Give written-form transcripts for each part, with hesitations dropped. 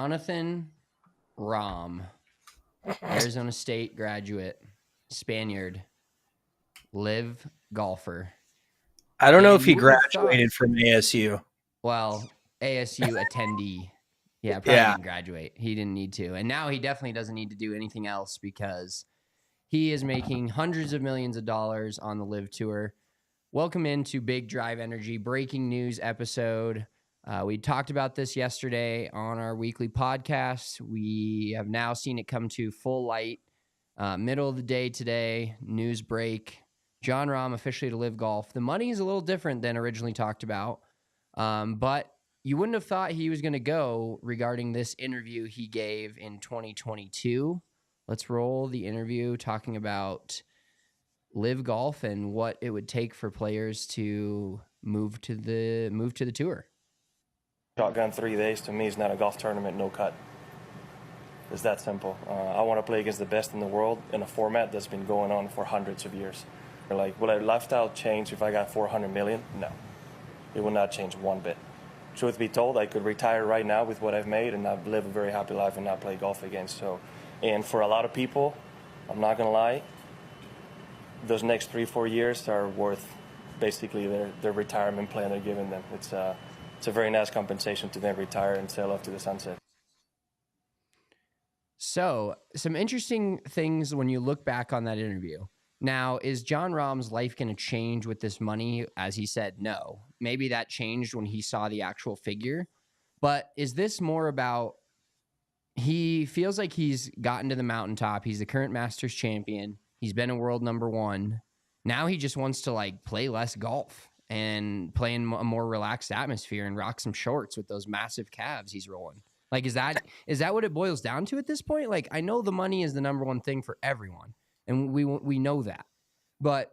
Jonathan Rahm, Arizona State graduate, Spaniard, LIV golfer. I don't know And if he you would have graduated from ASU. well, ASU attendee. Yeah, probably didn't graduate. He didn't need to. And now he definitely doesn't need to do anything else because he is making hundreds of millions of dollars on the LIV Tour. Welcome into Big Drive Energy breaking news episode. We talked about this yesterday on our weekly podcast. We have now seen it come to full light. Middle of the day today, news break. Jon Rahm officially to LIV Golf. The money is a little different than originally talked about, but you wouldn't have thought he was going to go regarding this interview he gave in 2022. Let's roll the interview talking about LIV Golf and what it would take for players to move to the tour. Shotgun 3 days to me is not a golf tournament, no cut. It's that simple. I want to play against the best in the world in a format that's been going on for hundreds of years. Like, will our lifestyle change if I got 400 million? No, it will not change one bit. Truth be told, I could retire right now with what I've made and I've lived a very happy life and not play golf again. So, and for a lot of people, I'm not gonna lie, those next 3-4 years are worth basically their retirement plan they're giving them. It's a very nice compensation to then retire and sail off to the sunset. So, some interesting things when you look back on that interview. Now, is Jon Rahm's life going to change with this money? As he said, no. Maybe that changed when he saw the actual figure. But is this more about he feels like he's gotten to the mountaintop. He's the current Masters champion. He's been a world number one. Now he just wants to like play less golf and play in a more relaxed atmosphere and rock some shorts with those massive calves he's rolling. Like, is that what it boils down to at this point? Like, I know the money is the number one thing for everyone, and we know that. But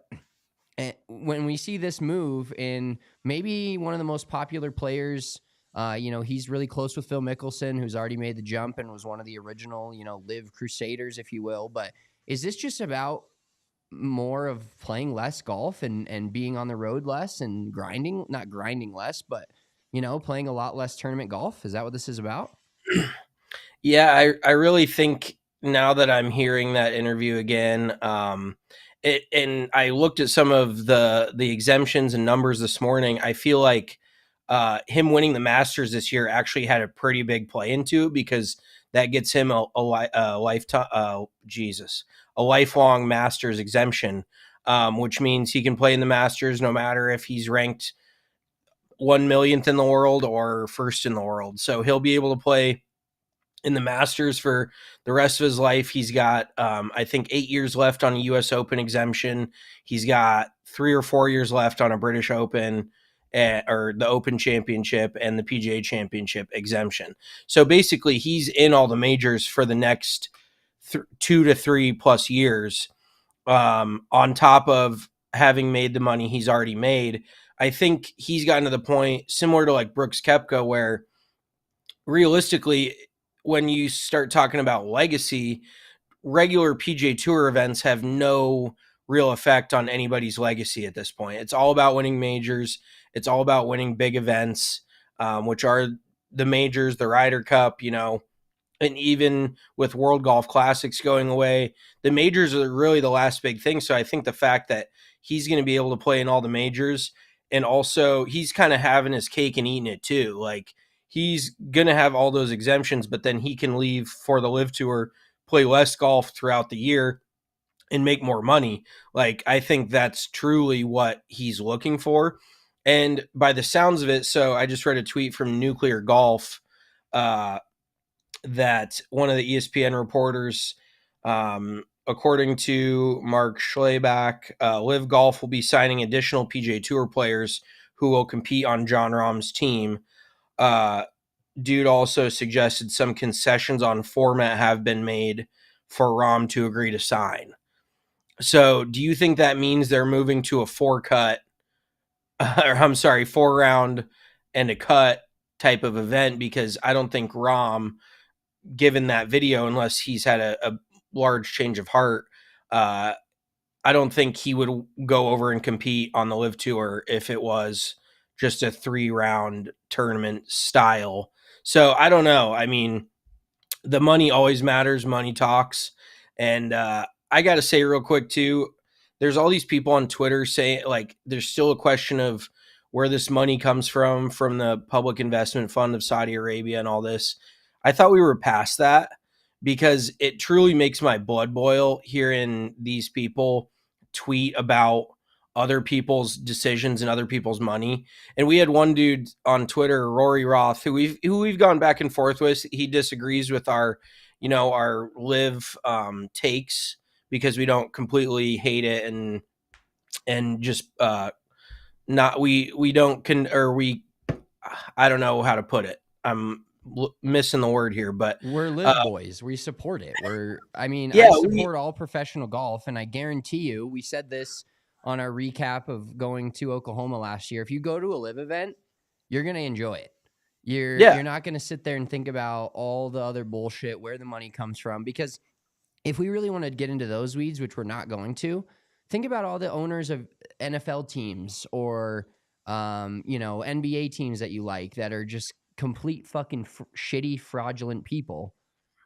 when we see this move in maybe one of the most popular players, he's really close with Phil Mickelson, who's already made the jump and was one of the original, LIV Crusaders, if you will. But is this just about more of playing less golf and being on the road less and not grinding less, but, playing a lot less tournament golf? Is that what this is about? Yeah, I really think now that I'm hearing that interview again, and I looked at some of the exemptions and numbers this morning, I feel like him winning the Masters this year actually had a pretty big play into it because that gets him a lifelong Masters exemption, which means he can play in the Masters no matter if he's ranked 1 millionth in the world or first in the world. So he'll be able to play in the Masters for the rest of his life. He's got, I think, 8 years left on a U.S. Open exemption. He's got 3 or 4 years left on a British Open or the Open Championship and the PGA Championship exemption. So basically, he's in all the majors for the next 2 to 3 plus years, on top of having made the money he's already made. I think he's gotten to the point similar to like Brooks Koepka, where realistically, when you start talking about legacy, regular PGA Tour events have no real effect on anybody's legacy at this point. It's all about winning majors. It's all about winning big events, which are the majors, the Ryder Cup, and even with World Golf Classics going away, the majors are really the last big thing. So I think the fact that he's going to be able to play in all the majors, and also he's kind of having his cake and eating it too. Like, he's going to have all those exemptions, but then he can leave for the LIV Tour, play less golf throughout the year, and make more money. Like, I think that's truly what he's looking for. And by the sounds of it, so I just read a tweet from Nuclear Golf that one of the ESPN reporters, according to Mark Schlabach, LIV Golf will be signing additional PGA Tour players who will compete on Jon Rahm's team. Dude also suggested some concessions on format have been made for Rahm to agree to sign. So do you think that means they're moving to a 4-round and a cut type of event? Because I don't think Rahm, given that video, unless he's had a large change of heart, I don't think he would go over and compete on the LIV Tour if it was just a 3-round tournament style. So I don't know. I mean, the money always matters. Money talks. And I got to say real quick too, there's all these people on Twitter saying like there's still a question of where this money comes from the public investment fund of Saudi Arabia and all this. I thought we were past that because it truly makes my blood boil hearing these people tweet about other people's decisions and other people's money. And we had one dude on Twitter, Rory Roth, who we've gone back and forth with. He disagrees with our, our live takes because we don't completely hate it and just not we don't I don't know how to put it. I'm missing the word here, but we're live boys. We support it. I support all professional golf, and I guarantee you, we said this on our recap of going to Oklahoma last year. If you go to a live event, you're going to enjoy it. You're not going to sit there and think about all the other bullshit, where the money comes from, because if we really want to get into those weeds, which we're not going to, think about all the owners of NFL teams or NBA teams that you like that are just complete fucking shitty, fraudulent people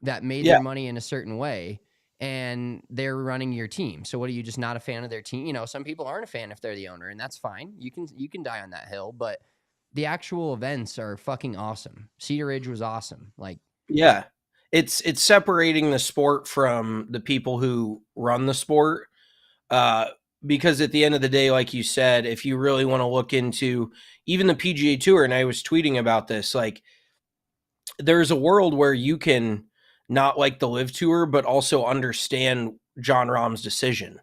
that made their money in a certain way, and they're running your team. So what, are you just not a fan of their team? Some people aren't a fan if they're the owner, and that's fine. You can die on that hill, but the actual events are fucking awesome. Cedar Ridge was awesome. It's separating the sport from the people who run the sport. Because at the end of the day, like you said, if you really want to look into even the PGA Tour, and I was tweeting about this, like there's a world where you can not like the LIV Tour, but also understand Jon Rahm's decision.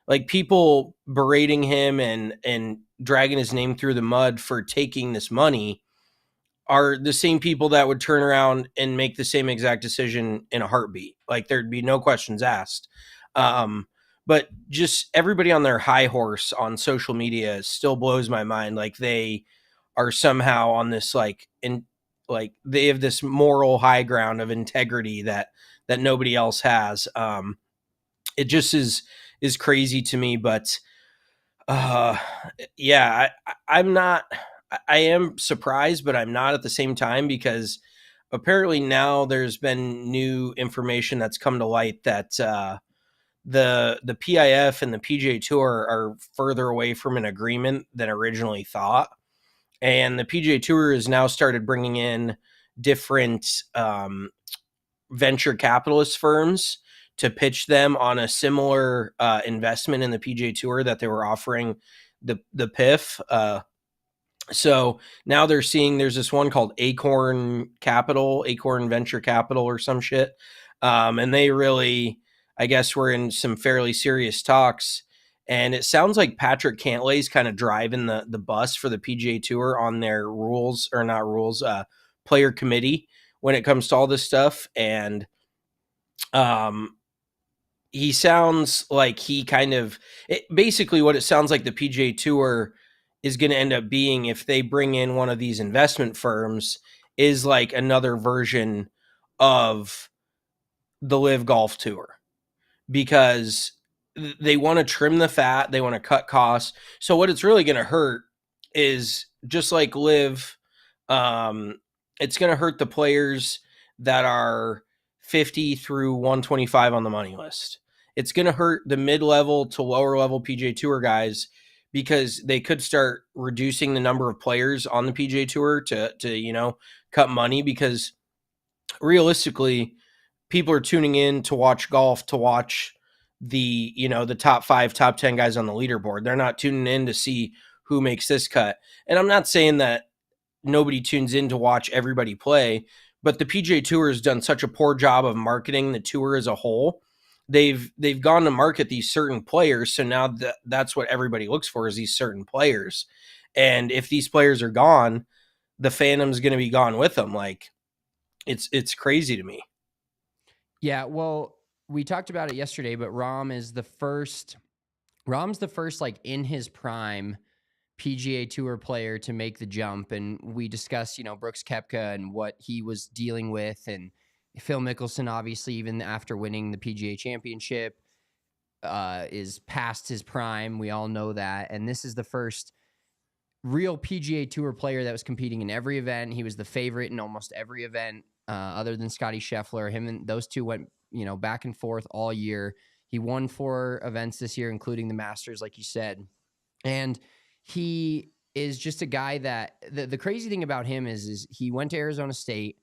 Like people berating him and dragging his name through the mud for taking this money are the same people that would turn around and make the same exact decision in a heartbeat. Like there'd be no questions asked. But just everybody on their high horse on social media still blows my mind. Like they are somehow on this like they have this moral high ground of integrity that nobody else has. It just is crazy to me. But yeah, I'm not. I am surprised, but I'm not at the same time, because apparently now there's been new information that's come to light that the PIF and the PGA Tour are further away from an agreement than originally thought. And the PGA Tour has now started bringing in different venture capitalist firms to pitch them on a similar investment in the PGA Tour that they were offering the PIF. So now they're seeing there's this one called Acorn Venture Capital or some shit. And they really, I guess, we're in some fairly serious talks. And it sounds like Patrick Cantlay's kind of driving the bus for the PGA Tour on their player committee when it comes to all this stuff. And he sounds like basically what it sounds like the PGA Tour is going to end up being, if they bring in one of these investment firms, is like another version of the LIV Golf Tour, because they want to trim the fat, they want to cut costs. So what it's really going to hurt is, just like LIV, it's going to hurt the players that are 50 through 125 on the money list. It's going to hurt the mid-level to lower-level PGA Tour guys, because they could start reducing the number of players on the PGA Tour to cut money, because realistically, people are tuning in to watch golf, to watch the top 5, top 10 guys on the leaderboard. They're not tuning in to see who makes this cut. And I'm not saying that nobody tunes in to watch everybody play, but the PGA Tour has done such a poor job of marketing the tour as a whole. They've gone to market these certain players, so now that's what everybody looks for, is these certain players. And if these players are gone, the fandom's going to be gone with them. Like it's crazy to me. Yeah, well, we talked about it yesterday, but Rahm's the first like in his prime PGA Tour player to make the jump, and we discussed Brooks Koepka and what he was dealing with, and Phil Mickelson, obviously, even after winning the PGA Championship, is past his prime. We all know that. And this is the first real PGA Tour player that was competing in every event. He was the favorite in almost every event other than Scotty Scheffler. Him and those two went, back and forth all year. He won 4 events this year, including the Masters, like you said. And he is just a guy that the crazy thing about him is he went to Arizona State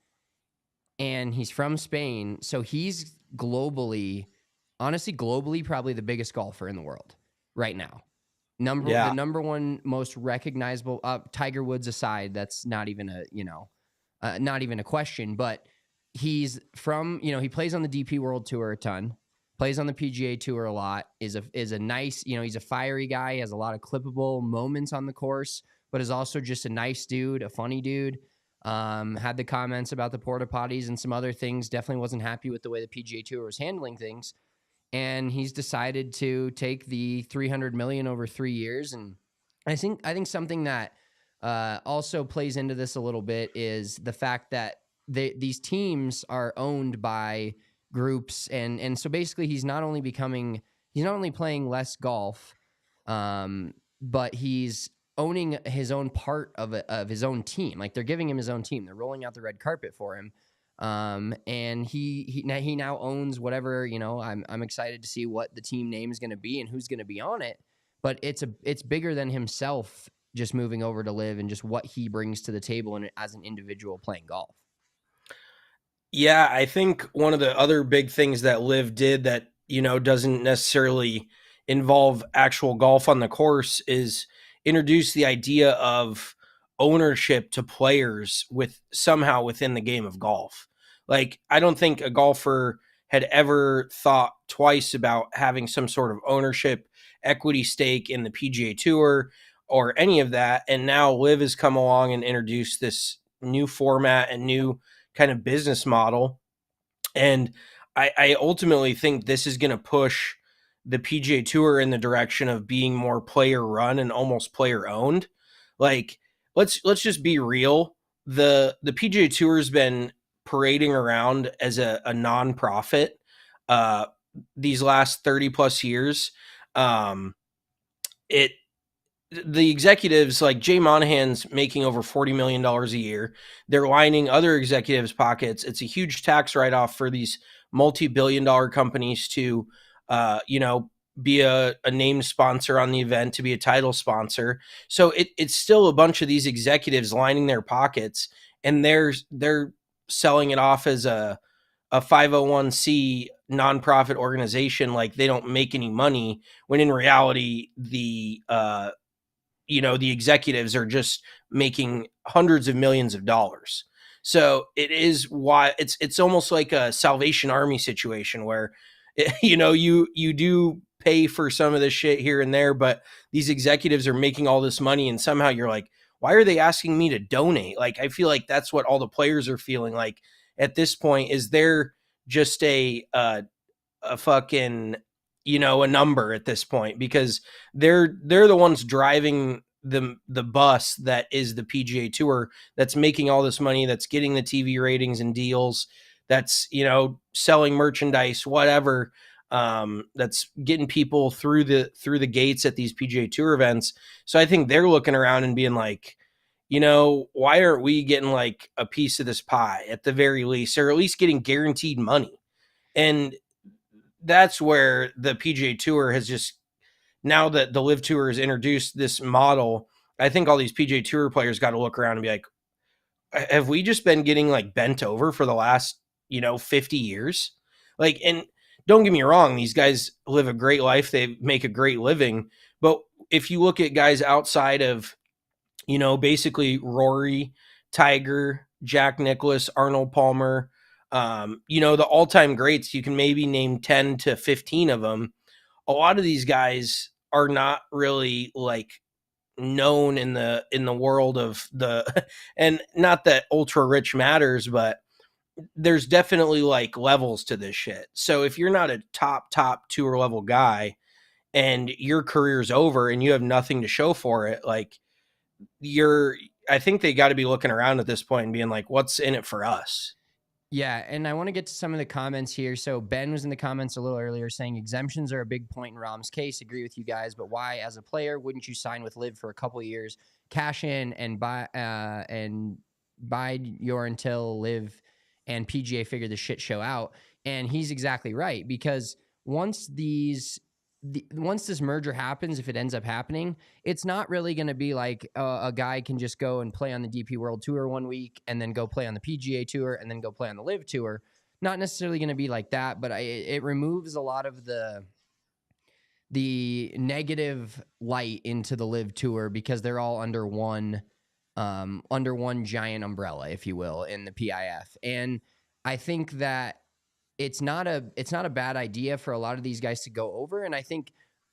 and he's from Spain. So he's honestly, globally, probably the biggest golfer in the world right now. The number one most recognizable, Tiger Woods aside, that's not even a question, but he's from, he plays on the DP World Tour a ton, plays on the PGA Tour a lot, is a nice, he's a fiery guy, has a lot of clippable moments on the course, but is also just a nice dude, a funny dude. Had the comments about the porta potties and some other things, definitely wasn't happy with the way the PGA Tour was handling things. And he's decided to take the $300 million over 3 years. And I think something that also plays into this a little bit is the fact that these teams are owned by groups, and so basically he's not only playing less golf, but he's owning his own part of his own team. Like, they're giving him his own team. They're rolling out the red carpet for him. And he now owns whatever, I'm excited to see what the team name is going to be and who's going to be on it, but it's bigger than himself just moving over to LIV and just what he brings to the table and as an individual playing golf. Yeah, I think one of the other big things that LIV did that, doesn't necessarily involve actual golf on the course is introduce the idea of ownership to players somehow within the game of golf. Like, I don't think a golfer had ever thought twice about having some sort of ownership equity stake in the PGA Tour or any of that. And now LIV has come along and introduced this new format and new kind of business model. And I ultimately think this is going to push the PGA Tour in the direction of being more player run and almost player owned. Like, let's just be real. The PGA Tour has been parading around as a nonprofit these last 30 plus years. The executives, like Jay Monahan's making over $40 million a year. They're lining other executives' pockets. It's a huge tax write-off for these multi-billion-dollar companies to, be a named sponsor on the event, to be a title sponsor. So it's still a bunch of these executives lining their pockets, and they're selling it off as a 501c nonprofit organization. Like, they don't make any money, when in reality, the executives are just making hundreds of millions of dollars. So it is why it's almost like a Salvation Army situation where, you do pay for some of this shit here and there, but these executives are making all this money, and somehow you're like, why are they asking me to donate? Like, I feel like that's what all the players are feeling like at this point. Is there just a fucking, a number at this point, because they're the ones driving the bus that is the PGA Tour, that's making all this money, that's getting the TV ratings and deals, that's, selling merchandise, whatever, that's getting people through the gates at these PGA Tour events. So I think they're looking around and being like, why aren't we getting like a piece of this pie at the very least, or at least getting guaranteed money? And that's where the PGA Tour has just, now that the LIV Tour has introduced this model, I think all these PGA Tour players got to look around and be like, have we just been getting like bent over for the last, 50 years? Like, and don't get me wrong, these guys live a great life. They make a great living. But if you look at guys outside of, basically Rory, Tiger, Jack Nicklaus, Arnold Palmer, the all-time greats, you can maybe name 10 to 15 of them. A lot of these guys are not really like known in the world of the, and not that ultra rich matters, but there's definitely like levels to this shit. So if you're not a top tour level guy and your career's over and you have nothing to show for it, like, I think they got to be looking around at this point and being like, what's in it for us? Yeah, and I want to get to some of the comments here. So Ben was in the comments a little earlier saying exemptions are a big point in Rahm's case. Agree with you guys, but why, as a player, wouldn't you sign with LIV for a couple of years, cash in, and buy your until LIV and PGA figured the shit show out. And he's exactly right, because once once this merger happens, if it ends up happening, it's not really going to be like a guy can just go and play on the DP World Tour one week and then go play on the PGA Tour and then go play on the LIV Tour. Not necessarily going to be like that, but it removes a lot of the negative light into the LIV Tour, because they're all under one giant umbrella, if you will, in the PIF. And I think that it's not a bad idea for a lot of these guys to go over. And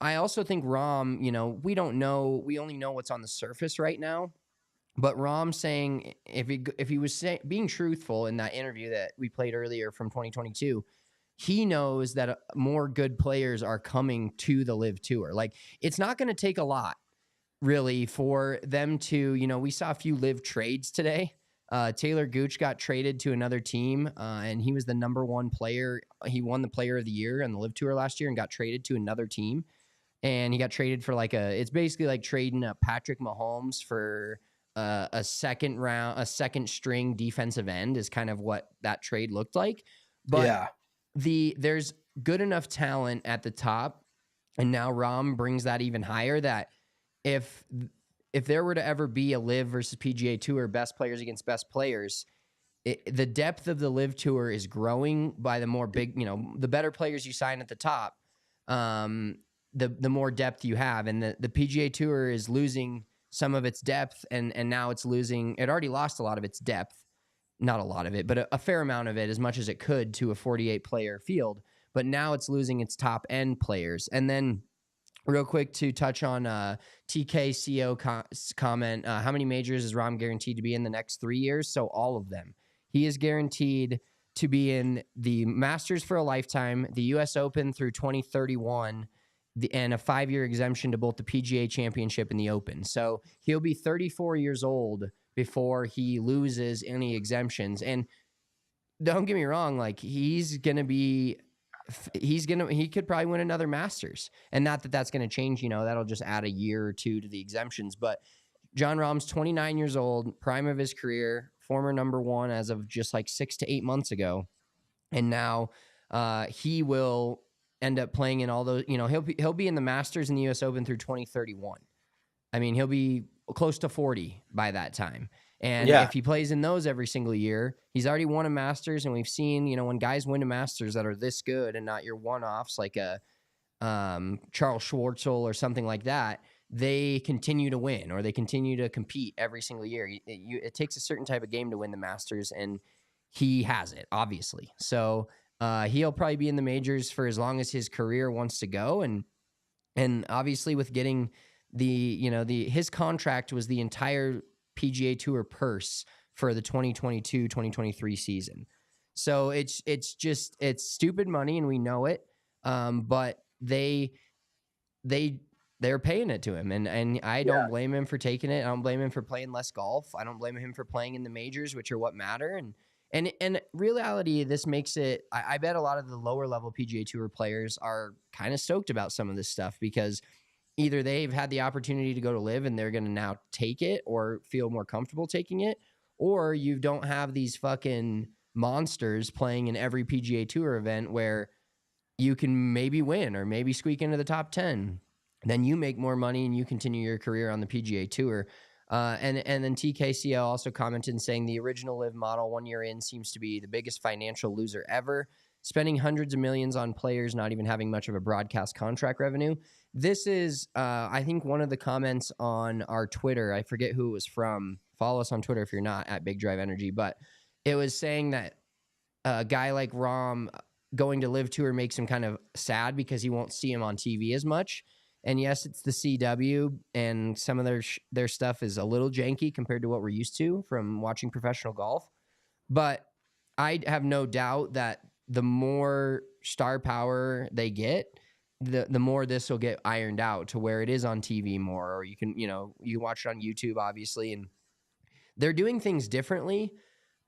I also think Rahm, we don't know, we only know what's on the surface right now. But Rahm saying, if he was being truthful in that interview that we played earlier from 2022, he knows that more good players are coming to the LIV Tour. Like, it's not going to take a lot, really, for them to, we saw a few LIV trades today. Taylor Gooch got traded to another team, and he was the number one player. He won the Player of the Year on the LIV Tour last year and got traded to another team. And he got traded for it's basically like trading Patrick Mahomes for a second string defensive end is kind of what that trade looked like. But yeah. There's good enough talent at the top, and now Rahm brings that even higher, that if there were to ever be a LIV versus PGA Tour, best players against best players, the depth of the LIV Tour is growing by the more big, the better players you sign at the top, the more depth you have. And the PGA Tour is losing some of its depth, and now it already lost a lot of its depth. Not a lot of it, but a fair amount of it, as much as it could, to a 48-player field. But now it's losing its top-end players. And then real quick to touch on TKCO comment, how many majors is Rahm guaranteed to be in the next 3 years? So all of them. He is guaranteed to be in the Masters for a lifetime, the U.S. Open through 2031, and a 5-year exemption to both the PGA Championship and the Open. So he'll be 34 years old before he loses any exemptions. And don't get me wrong, like, he could probably win another Masters. And not that that's going to change, that'll just add a year or two to the exemptions. But Jon Rahm's 29 years old, prime of his career, former number one as of just like 6 to 8 months ago. And now he will end up playing in all those, he'll be in the Masters and the US Open through 2031. I mean, he'll be close to 40 by that time. And if he plays in those every single year, he's already won a Masters. And we've seen, when guys win a Masters that are this good and not your one-offs like a Charles Schwartzel or something like that, they continue to win, or they continue to compete every single year. It takes a certain type of game to win the Masters, and he has it, obviously. So he'll probably be in the majors for as long as his career wants to go. And obviously with getting his contract was the entire PGA Tour purse for the 2022-2023 season. So it's stupid money, and we know it. But they're paying it to him, and I don't blame him for taking it. I don't blame him for playing less golf. I don't blame him for playing in the majors, which are what matter. And reality, this makes it, I bet a lot of the lower level PGA Tour players are kind of stoked about some of this stuff, because either they've had the opportunity to go to LIV and they're going to now take it or feel more comfortable taking it, or you don't have these fucking monsters playing in every PGA Tour event where you can maybe win or maybe squeak into the top 10. Then you make more money and you continue your career on the PGA Tour. And then TKCL also commented saying the original LIV model 1 year in seems to be the biggest financial loser ever, spending hundreds of millions on players, not even having much of a broadcast contract revenue. This is, I think, one of the comments on our Twitter. I forget who it was from. Follow us on Twitter if you're not, at Big Drive Energy. But it was saying that a guy like Rahm going to LIV Tour makes him kind of sad because he won't see him on TV as much. And yes, it's the CW, and some of their stuff is a little janky compared to what we're used to from watching professional golf. But I have no doubt that the more star power they get, the more this will get ironed out to where it is on TV more, or you can watch it on YouTube, obviously. And they're doing things differently,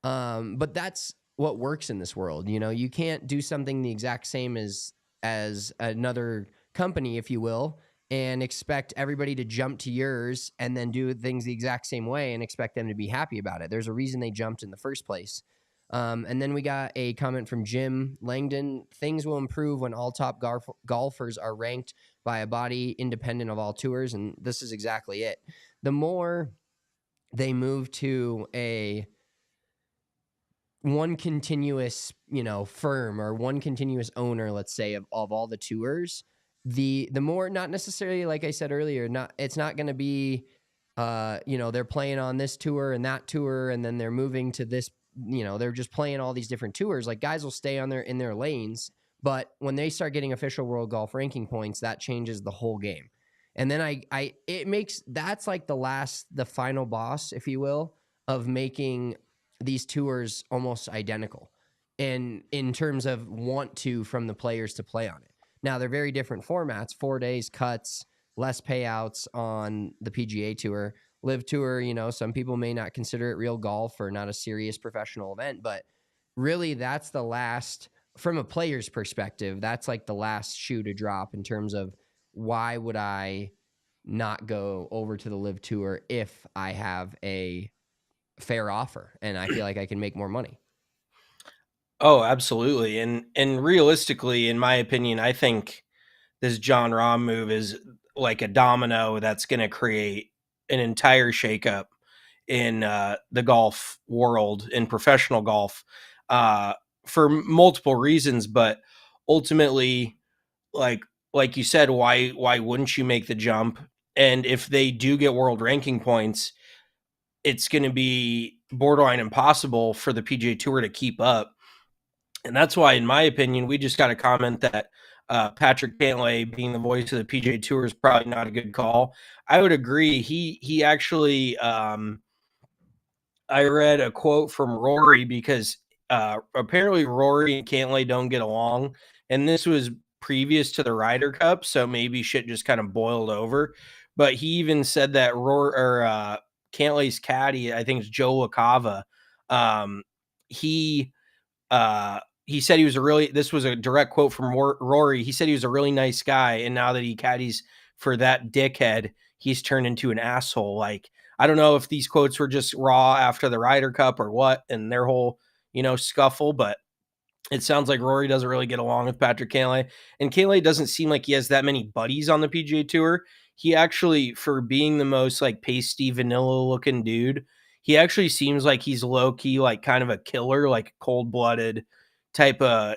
but that's what works in this world. You can't do something the exact same as another company, if you will, and expect everybody to jump to yours and then do things the exact same way and expect them to be happy about it. There's a reason they jumped in the first place. And then we got a comment from Jim Langdon. Things will improve when all top golfers are ranked by a body independent of all tours. And this is exactly it. The more they move to a one continuous, firm or one continuous owner, let's say, of all the tours, the more, not necessarily, like I said earlier, it's not going to be, they're playing on this tour and that tour, and then they're moving to this, they're just playing all these different tours. Like, guys will stay in their lanes, but when they start getting official world golf ranking points, that changes the whole game. And then that's like the final boss, if you will, of making these tours almost identical in terms of from the players to play on it. Now, they're very different formats, 4 days, cuts, less payouts on the PGA Tour. LIV Tour, some people may not consider it real golf or not a serious professional event, but really that's the last, from a player's perspective, that's like the last shoe to drop in terms of why would I not go over to the LIV Tour if I have a fair offer and I feel like I can make more money. Oh, absolutely. And realistically, in my opinion, I think this Jon Rahm move is like a domino that's going to create an entire shakeup in the golf world, in professional golf, for multiple reasons. But ultimately, like you said, why wouldn't you make the jump? And if they do get world ranking points, it's going to be borderline impossible for the PGA Tour to keep up. And that's why, in my opinion, we just got a comment that Patrick Cantlay being the voice of the PGA Tour is probably not a good call. I would agree. He actually, I read a quote from Rory because apparently Rory and Cantlay don't get along. And this was previous to the Ryder Cup, so maybe shit just kind of boiled over. But he even said that Cantlay's caddy, I think it's Joe LaCava, he said he was this was a direct quote from Rory. He said he was a really nice guy. And now that he caddies for that dickhead, he's turned into an asshole. Like, I don't know if these quotes were just raw after the Ryder Cup or what, and their whole, scuffle, but it sounds like Rory doesn't really get along with Patrick Cantlay. And Cantlay doesn't seem like he has that many buddies on the PGA Tour. He actually, for being the most like pasty vanilla looking dude, he actually seems like he's low key, like kind of a killer, like cold blooded type of,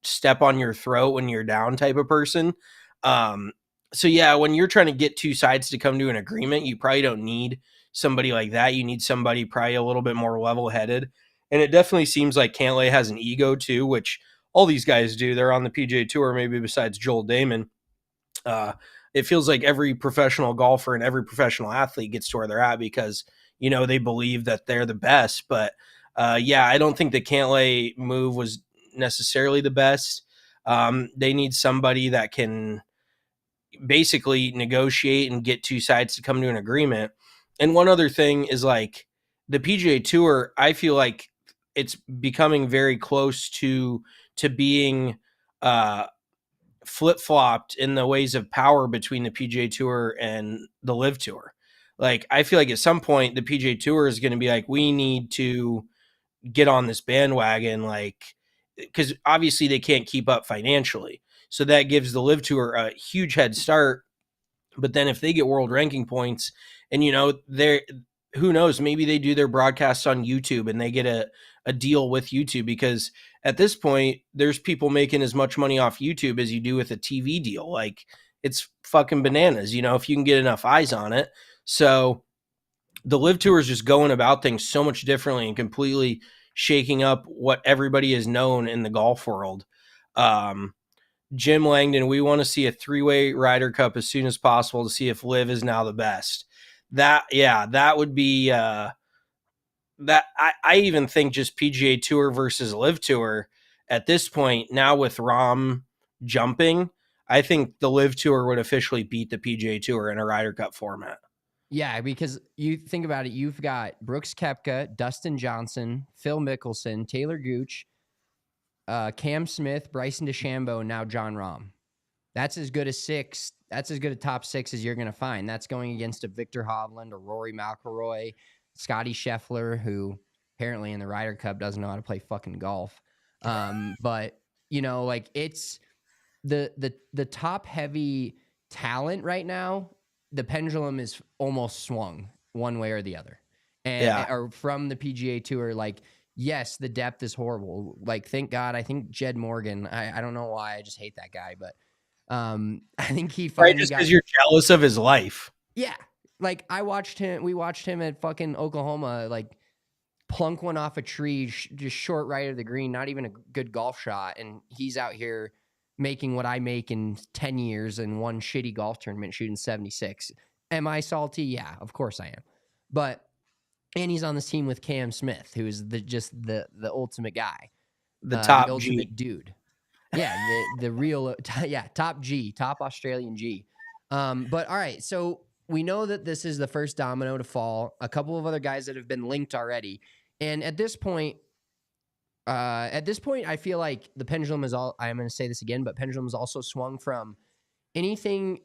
step on your throat when you're down type of person. So yeah, when you're trying to get two sides to come to an agreement, you probably don't need somebody like that. You need somebody probably a little bit more level headed. And it definitely seems like Cantlay has an ego too, which all these guys do. They're on the PGA Tour, maybe besides Joel Damon. It feels like every professional golfer and every professional athlete gets to where they're at because, they believe that they're the best. But yeah, I don't think the Cantlay move was necessarily the best. They need somebody that can basically negotiate and get two sides to come to an agreement. And one other thing is like the PGA Tour, I feel like it's becoming very close to being flip-flopped in the ways of power between the PGA Tour and the LIV Tour. Like, I feel like at some point the PGA Tour is going to be like, we need to get on this bandwagon, like, because obviously they can't keep up financially. So that gives the LIV Tour a huge head start. But then if they get world ranking points and, they're, who knows, maybe they do their broadcasts on YouTube and they get a deal with YouTube, because at this point there's people making as much money off YouTube as you do with a TV deal. Like, it's fucking bananas, if you can get enough eyes on it. So the LIV Tour is just going about things so much differently and completely shaking up what everybody has known in the golf world. Jim Langdon, we want to see a 3-way Ryder Cup as soon as possible to see if LIV is now the best. That would be that. I even think just PGA Tour versus LIV Tour at this point now with Rahm jumping, I think the LIV Tour would officially beat the PGA Tour in a Ryder Cup format. Yeah, because you think about it, you've got Brooks Koepka, Dustin Johnson, Phil Mickelson, Taylor Gooch, Cam Smith, Bryson DeChambeau, and now Jon Rahm. That's as good as six. That's as good a top six as you're going to find. That's going against a Victor Hovland, a Rory McIlroy, Scotty Scheffler, who apparently in the Ryder Cup doesn't know how to play fucking golf. But you know, like it's the top heavy talent right now. The pendulum is almost swung one way or the other, and or from the PGA Tour. Like, yes, the depth is horrible. Like, thank God. I think Jed Morgan. I don't know why. I just hate that guy, but I think he finally just because you're jealous of his life. Yeah, like we watched him at fucking Oklahoma, like plunk one off a tree, just short right of the green, not even a good golf shot, and he's out here making what I make in 10 years in one shitty golf tournament, shooting 76. Am I salty? Yeah, of course I am. But and he's on this team with Cam Smith, who's the ultimate guy, the top the ultimate G. dude. Yeah, the real top G, top Australian G. But all right, so we know that this is the first domino to fall. A couple of other guys that have been linked already, and at this point, I feel like the pendulum is all. I'm going to say this again, but pendulum is also swung from anything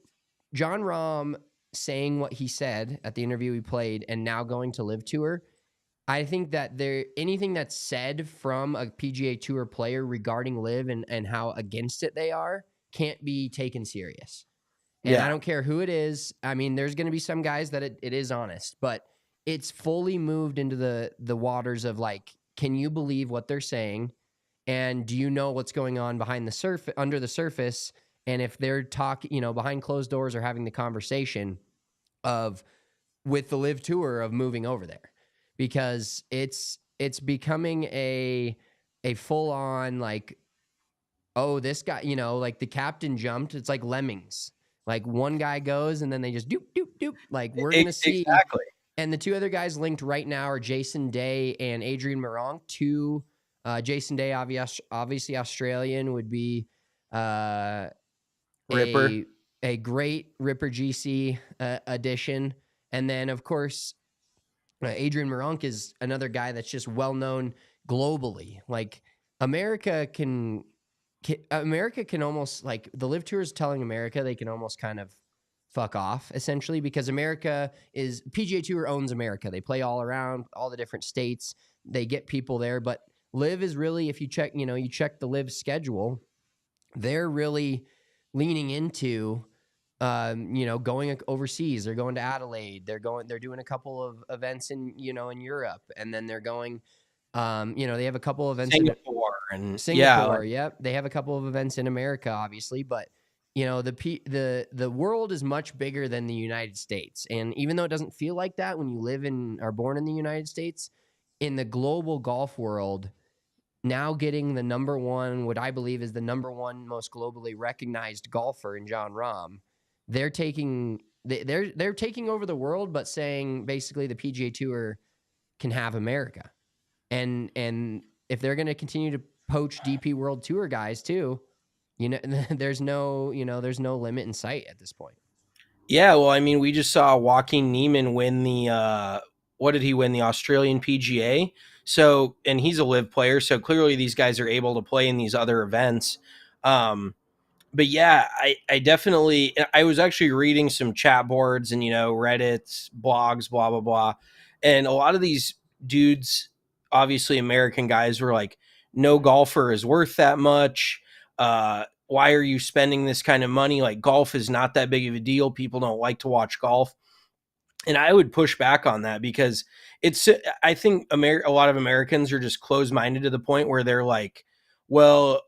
Jon Rahm saying what he said at the interview he played, and now going to LIV Tour. I think that anything that's said from a PGA Tour player regarding LIV and how against it they are can't be taken serious. And I don't care who it is. I mean, there's going to be some guys that it is honest, but it's fully moved into the waters of like, can you believe what they're saying? And do you know what's going on under the surface? And if they're talking, behind closed doors or having the conversation with the LIV Tour of moving over there, because it's becoming a full on like, oh, this guy, like the captain jumped. It's like lemmings. Like one guy goes and then they just doop, doop, doop. Like we're going to see. Exactly. And the two other guys linked right now are Jason Day and Adrian Meronk. Jason Day, obviously Australian, would be Ripper. a great Ripper GC addition. And then, of course, Adrian Meronk is another guy that's just well known globally. Like America can almost, like, the LIV Tour is telling America they can almost kind of fuck off, essentially, because PGA Tour owns America. They play all around all the different states. They get people there, but LIV is really, if you check the LIV schedule, they're really leaning into going overseas. They're going to Adelaide. They're doing a couple of events in Europe, and then they're going, they have a couple of events in Singapore. Yep. They have a couple of events in America, obviously, but the world is much bigger than the United States. And even though it doesn't feel like that when you are born in the United States, in the global golf world, now getting the number one, what I believe is the number one most globally recognized golfer in Jon Rahm, they're taking over the world, but saying basically the PGA Tour can have America. And if they're going to continue to poach DP World Tour guys too, there's no limit in sight at this point. Yeah, well, I mean, we just saw Joaquin Niemann win what did he win? The Australian PGA. So, and he's a LIV player, so clearly these guys are able to play in these other events. But yeah, I definitely, I was actually reading some chat boards and, Reddits, blogs, blah, blah, blah. And a lot of these dudes, obviously American guys, were like, no golfer is worth that much. Why are you spending this kind of money? Like, golf is not that big of a deal. People don't like to watch golf. And I would push back on that because I think a lot of Americans are just closed-minded to the point where they're like, well,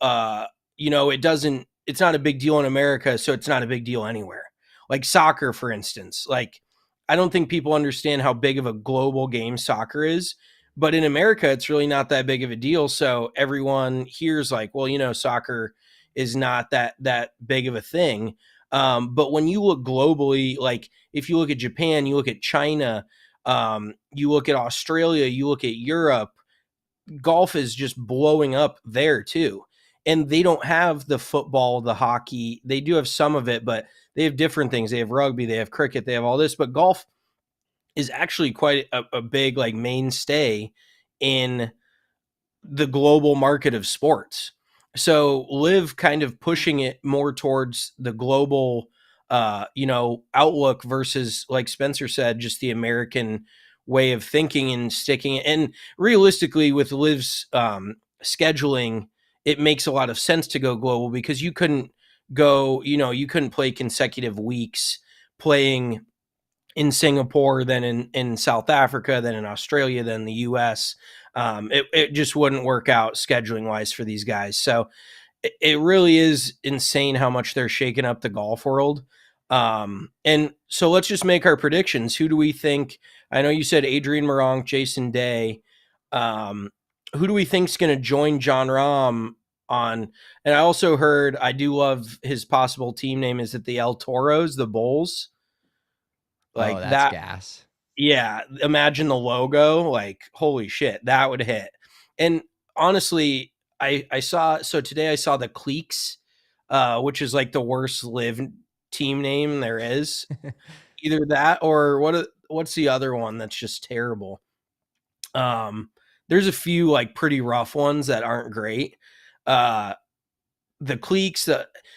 it's not a big deal in America, so it's not a big deal anywhere. Like soccer, for instance. Like, I don't think people understand how big of a global game soccer is. But in America, it's really not that big of a deal. So everyone here's like, well, soccer is not that big of a thing. But when you look globally, like if you look at Japan, you look at China, you look at Australia, you look at Europe, golf is just blowing up there too. And they don't have the football, the hockey. They do have some of it, but they have different things. They have rugby, they have cricket, they have all this. But golf is actually quite a big like mainstay in the global market of sports. So LIV kind of pushing it more towards the global, outlook versus, like Spencer said, just the American way of thinking and sticking. And realistically, with LIV's scheduling, it makes a lot of sense to go global because you couldn't play consecutive weeks playing in Singapore, then in South Africa, then in Australia, then the US. It just wouldn't work out scheduling wise for these guys. So it really is insane how much they're shaking up the golf world. And so let's just make our predictions. Who do we think? I know you said Adrian Meronk, Jason Day. Who do we think is going to join Jon Rahm on? And I also heard, I do love his possible team name. Is it the El Toros, the Bulls? Like that's that. gas. Yeah. Imagine the logo. Like, holy shit, that would hit. And honestly, I saw today I saw the Cliques, which is like the worst LIV team name there is. Either that or what's the other one that's just terrible? There's a few like pretty rough ones that aren't great. The Cliques.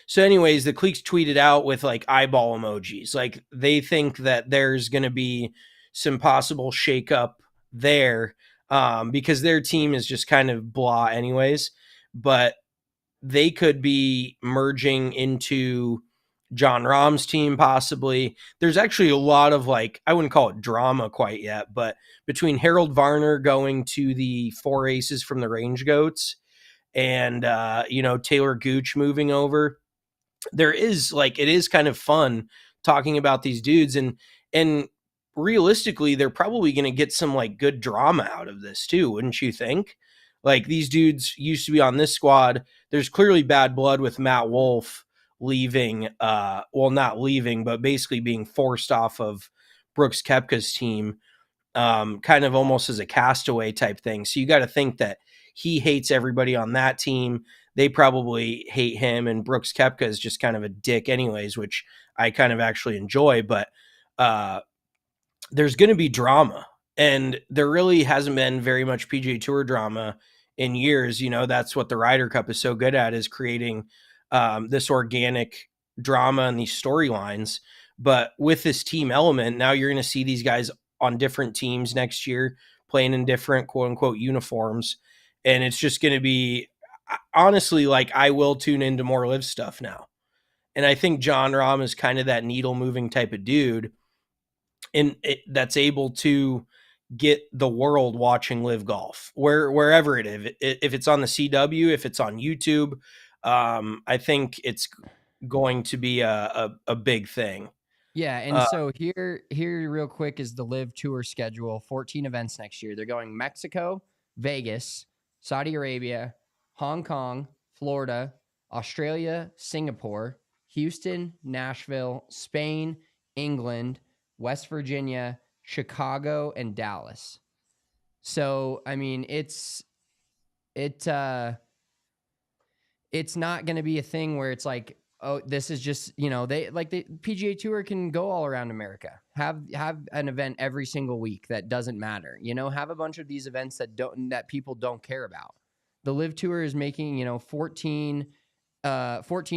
So anyways, the Cliques tweeted out with like eyeball emojis. Like they think that there's going to be some possible shakeup there because their team is just kind of blah anyways. But they could be merging into Jon Rahm's team possibly. There's actually a lot of like, I wouldn't call it drama quite yet, but between Harold Varner going to the Four Aces from the Range Goats and Taylor Gooch moving over, there is like, it is kind of fun talking about these dudes, and realistically they're probably going to get some like good drama out of this too, wouldn't you think? Like these dudes used to be on this squad. There's clearly bad blood with Matt Wolff leaving, not leaving, but basically being forced off of Brooks Koepka's team, kind of almost as a castaway type thing. So you got to think that he hates everybody on that team. They probably hate him, and Brooks Koepka is just kind of a dick anyways, which I kind of actually enjoy. But there's going to be drama, and there really hasn't been very much PGA Tour drama in years. That's what the Ryder Cup is so good at, is creating this organic drama and these storylines. But with this team element, now you're going to see these guys on different teams next year playing in different quote unquote uniforms. And it's just going to be, honestly, like I will tune into more LIV stuff now. And I think Jon Rahm is kind of that needle moving type of dude, and that's able to get the world watching LIV Golf wherever it is. If it's on the CW, if it's on YouTube, I think it's going to be a big thing. Yeah, and so here real quick is the LIV Tour schedule. 14 events next year. They're going Mexico, Vegas, Saudi Arabia, Hong Kong, Florida, Australia, Singapore, Houston, Nashville, Spain, England, West Virginia, Chicago, and Dallas. So, I mean, it's not going to be a thing where it's like, oh, this is just, they like the PGA Tour can go all around America. Have an event every single week that doesn't matter. Have a bunch of these events that people don't care about. The LIV Tour is making, 14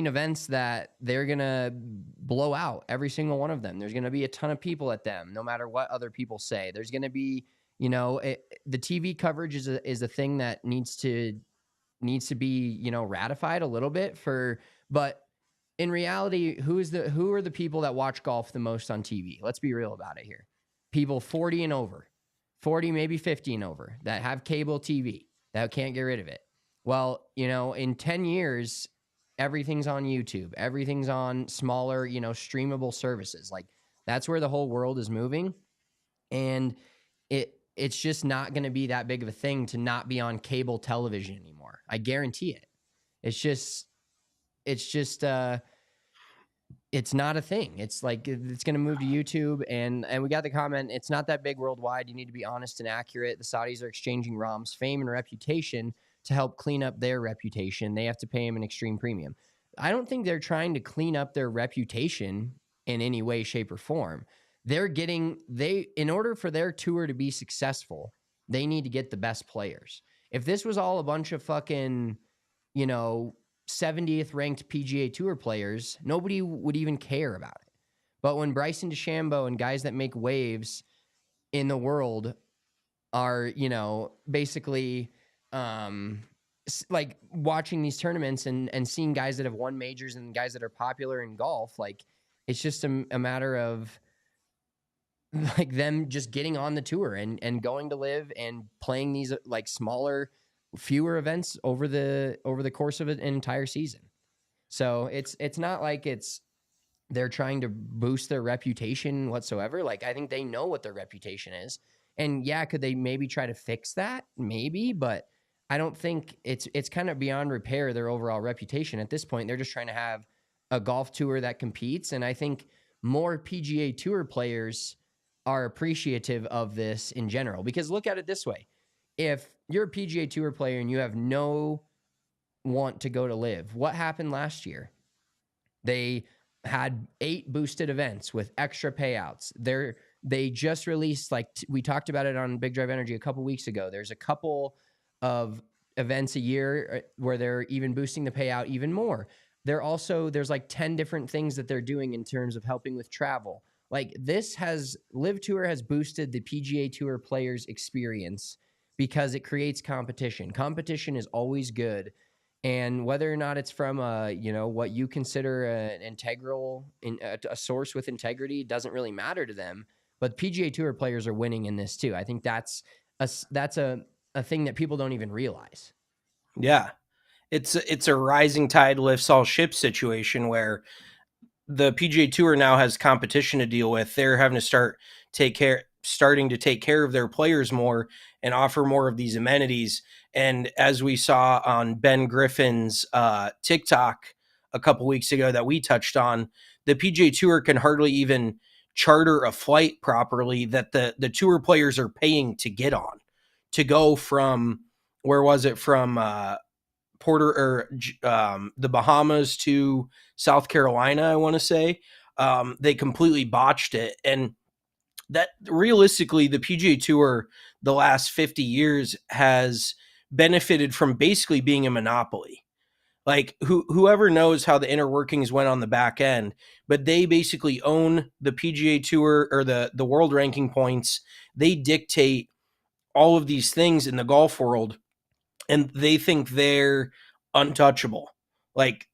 events that they're going to blow out every single one of them. There's going to be a ton of people at them, no matter what other people say. There's going to be, the TV coverage is a thing that needs to be, ratified a little bit but in reality, who are the people that watch golf the most on TV? Let's be real about it here. People 40 and over, 40, maybe 50 and over that have cable TV that can't get rid of it. Well, in 10 years, everything's on YouTube. Everything's on smaller, streamable services. Like that's where the whole world is moving. And it's just not going to be that big of a thing to not be on cable television anymore. I guarantee it. It's not a thing. It's like, it's going to move to YouTube. And we got the comment, it's not that big worldwide. You need to be honest and accurate. The Saudis are exchanging Rahm's fame and reputation to help clean up their reputation. They have to pay him an extreme premium. I don't think they're trying to clean up their reputation in any way, shape, or form. In order for their tour to be successful, they need to get the best players. If this was all a bunch of fucking, 70th ranked PGA Tour players, nobody would even care about it. But when Bryson DeChambeau and guys that make waves in the world are, basically like watching these tournaments and seeing guys that have won majors and guys that are popular in golf. Like, it's just a matter of like them just getting on the tour and going to LIV and playing these like smaller, fewer events over the course of an entire season. So it's not like they're trying to boost their reputation whatsoever. Like, I think they know what their reputation is. And yeah, could they maybe try to fix that? Maybe, but I don't think it's kind of beyond repair, their overall reputation. At this point, they're just trying to have a golf tour that competes. And I think more PGA Tour players are appreciative of this in general. Because look at it this way. If you're a PGA Tour player and you have no want to go to LIV, what happened last year? They had 8 boosted events with extra payouts. They just released, like we talked about it on Big Drive Energy a couple weeks ago. There's a couple of events a year where they're even boosting the payout even more. There's like 10 different things that they're doing in terms of helping with travel. Like, LIV Tour has boosted the PGA Tour players' experience because it creates competition. Competition is always good. And whether or not it's from what you consider an integral, a source with integrity, doesn't really matter to them. But PGA Tour players are winning in this too. I think that's a thing that people don't even realize. Yeah, it's a rising tide lifts all ships situation where the PGA Tour now has competition to deal with. They're having to starting to take care of their players more and offer more of these amenities. And as we saw on Ben Griffin's TikTok a couple weeks ago that we touched on, the PGA Tour can hardly even charter a flight properly that the tour players are paying to get on, to go from, where was it, from the Bahamas to South Carolina, I want to say. They completely botched it. And that, realistically, the PGA Tour the last 50 years has benefited from basically being a monopoly. Like, whoever knows how the inner workings went on the back end, but they basically own the PGA Tour, or the world ranking points. They dictate all of these things in the golf world, and they think they're untouchable. Like,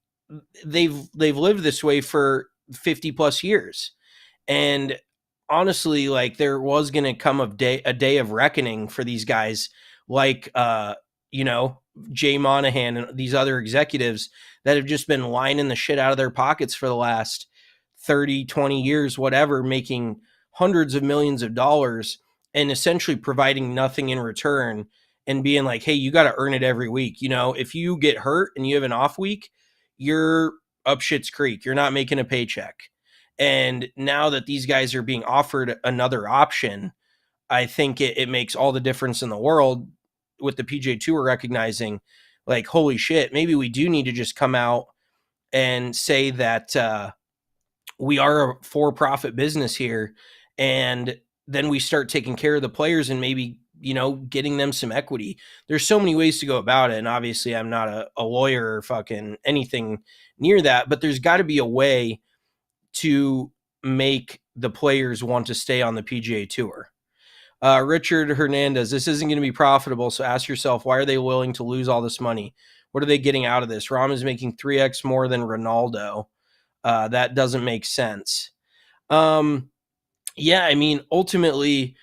they've lived this way for 50 plus years. And honestly, like, there was going to come a day of reckoning for these guys, like Jay Monahan and these other executives that have just been lining the shit out of their pockets for the last 30, 20 years, whatever, making hundreds of millions of dollars and essentially providing nothing in return, and being like, hey, you got to earn it every week. If you get hurt and you have an off week, you're up shit's creek. You're not making a paycheck. And now that these guys are being offered another option, I think it makes all the difference in the world, with the PGA Tour recognizing, like, holy shit, maybe we do need to just come out and say that we are a for-profit business here. And then we start taking care of the players and maybe, getting them some equity. There's so many ways to go about it. And obviously I'm not a lawyer or fucking anything near that, but there's got to be a way to make the players want to stay on the PGA Tour. Richard Hernandez, this isn't going to be profitable, so ask yourself, why are they willing to lose all this money? What are they getting out of this? Rahm is making 3x more than Ronaldo. That doesn't make sense. Yeah, I mean, ultimately,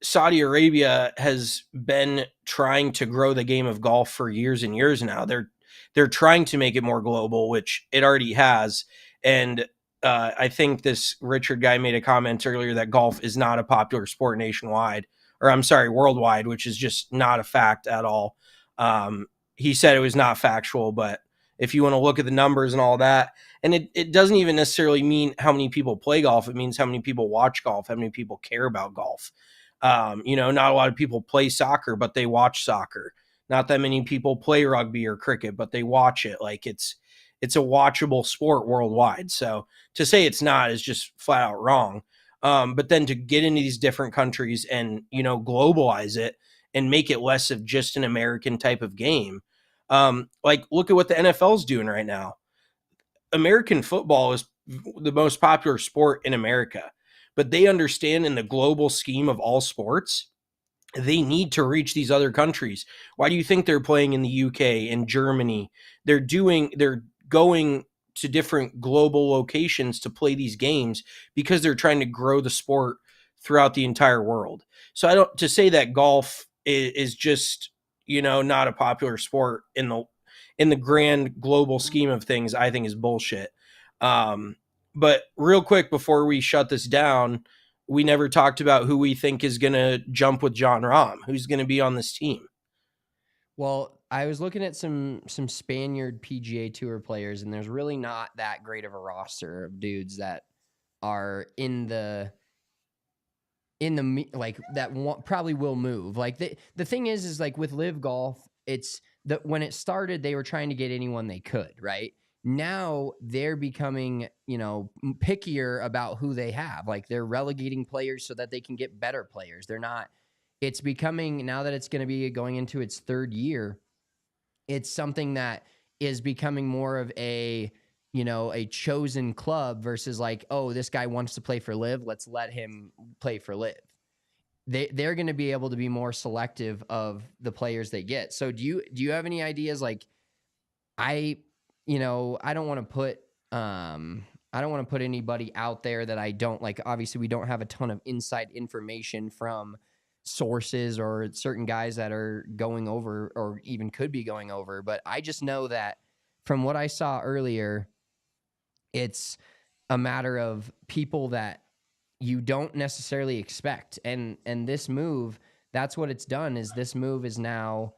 Saudi Arabia has been trying to grow the game of golf for years and years now. They're trying to make it more global, which it already has. And I think this Richard guy made a comment earlier that golf is not a popular sport nationwide, or I'm sorry, worldwide, which is just not a fact at all. He said it was not factual, but if you want to look at the numbers and all that, and it doesn't even necessarily mean how many people play golf. It means how many people watch golf, how many people care about golf. Not a lot of people play soccer, but they watch soccer. Not that many people play rugby or cricket, but they watch it. Like, it's a watchable sport worldwide. So to say it's not is just flat out wrong. But then to get into these different countries and, globalize it and make it less of just an American type of game. Like, look at what the NFL is doing right now. American football is the most popular sport in America, but they understand in the global scheme of all sports, they need to reach these other countries. Why do you think they're playing in the UK and Germany? They're going to different global locations to play these games because they're trying to grow the sport throughout the entire world. So to say that golf is just, not a popular sport in the grand global scheme of things, I think is bullshit. But real quick before we shut this down, we never talked about who we think is going to jump with Jon Rahm, who's going to be on this team. Well, I was looking at some Spaniard PGA Tour players, and there's really not that great of a roster of dudes that are in the like that probably will move. Like the thing is like with LIV Golf, it's that when it started, they were trying to get anyone they could, right? Now they're becoming, pickier about who they have. Like they're relegating players so that they can get better players. They're not, it's becoming, now that it's going to be going into its third year, it's something that is becoming more of a chosen club versus like, oh, this guy wants to play for LIV, let's let him play for LIV. They're going to be able to be more selective of the players they get. So do you have any ideas? Like I don't want to put anybody out there that I don't like. Obviously we don't have a ton of inside information from sources or certain guys that are going over or even could be going over. But I just know that from what I saw earlier, it's a matter of people that you don't necessarily expect. And this move, that's what it's done, is this move is now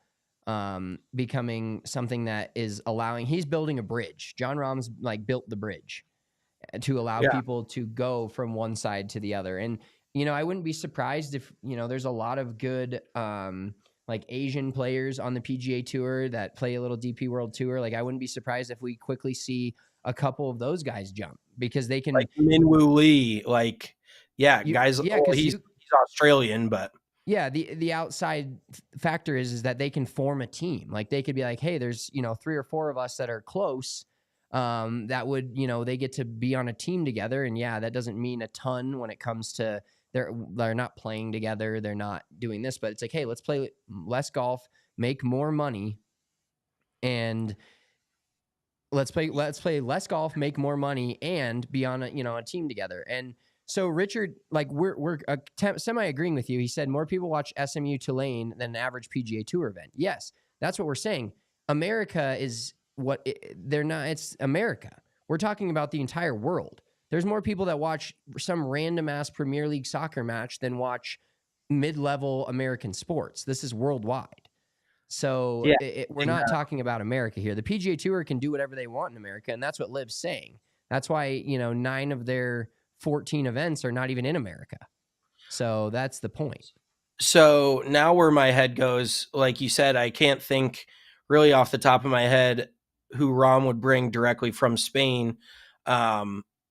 becoming something that is allowing, he's building a bridge. Jon Rahm's like built the bridge to allow people to go from one side to the other. And, I wouldn't be surprised if, there's a lot of good, like Asian players on the PGA Tour that play a little DP World Tour. Like I wouldn't be surprised if we quickly see a couple of those guys jump because they can, like Minwoo Lee, guys. He's Australian, but the outside factor is that they can form a team. Like they could be like, hey, there's 3 or 4 of us that are close. That would, they get to be on a team together, and that doesn't mean a ton when it comes to they're not playing together, they're not doing this, but it's like, hey, let's play less golf, make more money, and let's play less golf, make more money, and be on a team together. And so Richard, like we're semi agreeing with you. He said more people watch SMU Tulane than an average PGA Tour event. Yes, that's what we're saying. America is they're not. It's America. We're talking about the entire world. There's more people that watch some random ass Premier League soccer match than watch mid-level American sports. This is worldwide. So we're not talking about America here. The PGA Tour can do whatever they want in America, and that's what LIV's saying. That's why 9 of their 14 events are not even in America. So that's the point. So now where my head goes, like you said, I can't think really off the top of my head who Rahm would bring directly from Spain.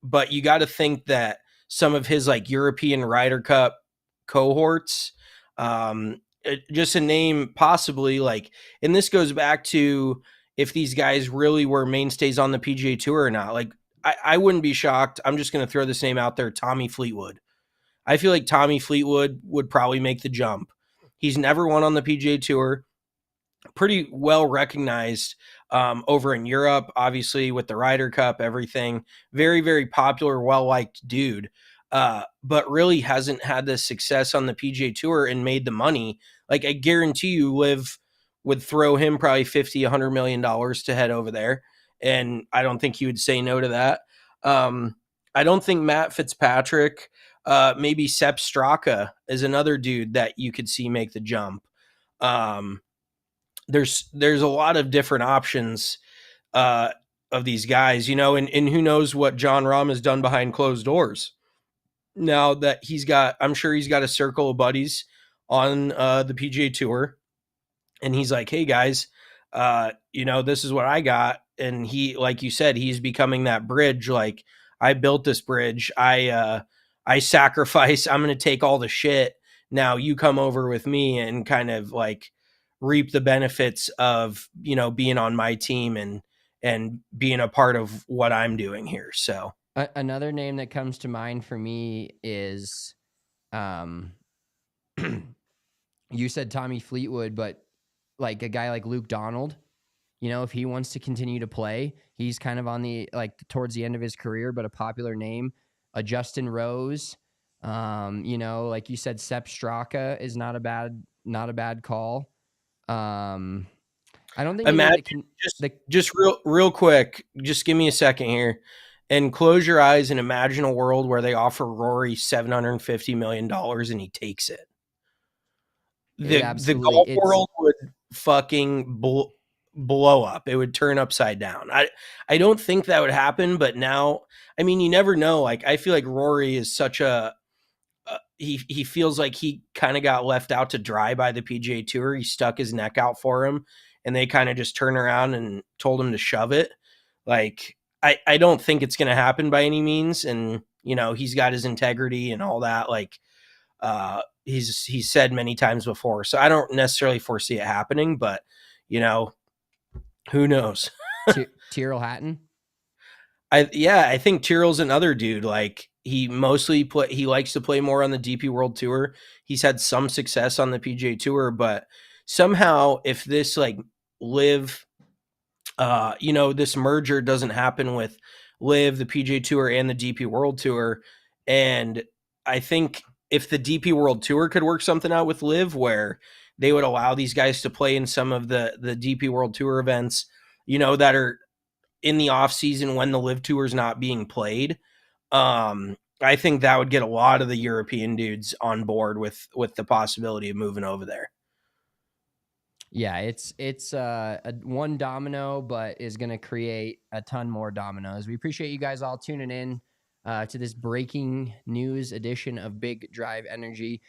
But you got to think that some of his like European Ryder Cup cohorts, just a name possibly like, and this goes back to if these guys really were mainstays on the PGA Tour or not. Like I wouldn't be shocked. I'm just going to throw this name out there. Tommy Fleetwood. I feel like Tommy Fleetwood would probably make the jump. He's never won on the PGA Tour. Pretty well recognized over in Europe, obviously with the Ryder Cup, everything. Very, very popular, well-liked dude. But really hasn't had the success on the PGA Tour and made the money. Like I guarantee you LIV would throw him probably $50, $100 million to head over there. And I don't think he would say no to that. I don't think Matt Fitzpatrick, maybe Sepp Straka is another dude that you could see make the jump. There's a lot of different options of these guys, and who knows what Jon Rahm has done behind closed doors. Now that I'm sure he's got a circle of buddies on the PGA Tour, and he's like, hey guys, this is what I got. And he, like you said, he's becoming that bridge. Like I built this bridge. I sacrifice. I'm going to take all the shit. Now you come over with me and kind of like reap the benefits of, being on my team and being a part of what I'm doing here. So Another name that comes to mind for me is, you said Tommy Fleetwood, but like a guy like Luke Donald, you know, if he wants to continue to play, he's kind of on the, like towards the end of his career, but a popular name. A Justin Rose, you know, like you said, Sepp Straka is not a bad call. I don't think Imagine just real quick. Just give me a second here, and close your eyes and imagine a world where they offer Rory $750 million and he takes it. The golf world would fucking blow up. It would turn upside down. I don't think that would happen, but now, I mean, you never know. Like, I feel like Rory is such a he feels like he kind of got left out to dry by the PGA Tour. He stuck his neck out for him, and they kind of just turned around and told him to shove it. Like, I don't think it's going to happen by any means. And, you know, he's got his integrity and all that. Like, he's said many times before. So I don't necessarily foresee it happening, but, you know, who knows? Tyrrell Hatton? I think Tyrrell's another dude. Like, he likes to play more on the DP World Tour. He's had some success on the PGA Tour, but somehow if this like LIV, you know, this merger doesn't happen with LIV, the PGA Tour, and the DP World Tour, and I think if the DP World Tour could work something out with LIV where they would allow these guys to play in some of the DP World Tour events, you know, that are in the off season when the LIV Tour is not being played, I think that would get a lot of the European dudes on board with the possibility of moving over there. Yeah, it's a one domino, but is going to create a ton more dominoes. We appreciate you guys all tuning in to this breaking news edition of Big Drive Energy.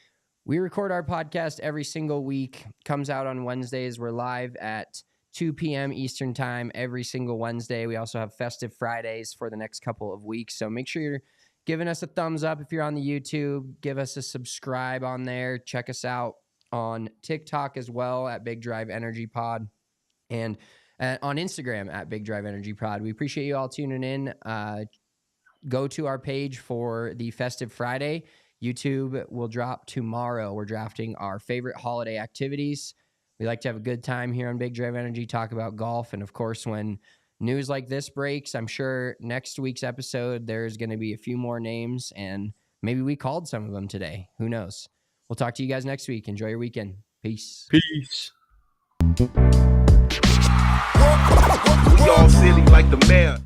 We record our podcast every single week. Comes out on Wednesdays. We're live at 2 p.m. Eastern time every single Wednesday. We also have festive Fridays for the next couple of weeks. So make sure you're giving us a thumbs up if you're on the YouTube. Give us a subscribe on there. Check us out on TikTok as well at Big Drive Energy Pod, and on Instagram at Big Drive Energy Pod. We appreciate you all tuning in. Go to our page for the festive Friday. YouTube will drop tomorrow. We're drafting our favorite holiday activities. We like to have a good time here on Big Drive Energy, talk about golf. And of course, when news like this breaks, I'm sure next week's episode, there's going to be a few more names, and maybe we called some of them today. Who knows? We'll talk to you guys next week. Enjoy your weekend. Peace. Peace. We all silly like the mayor.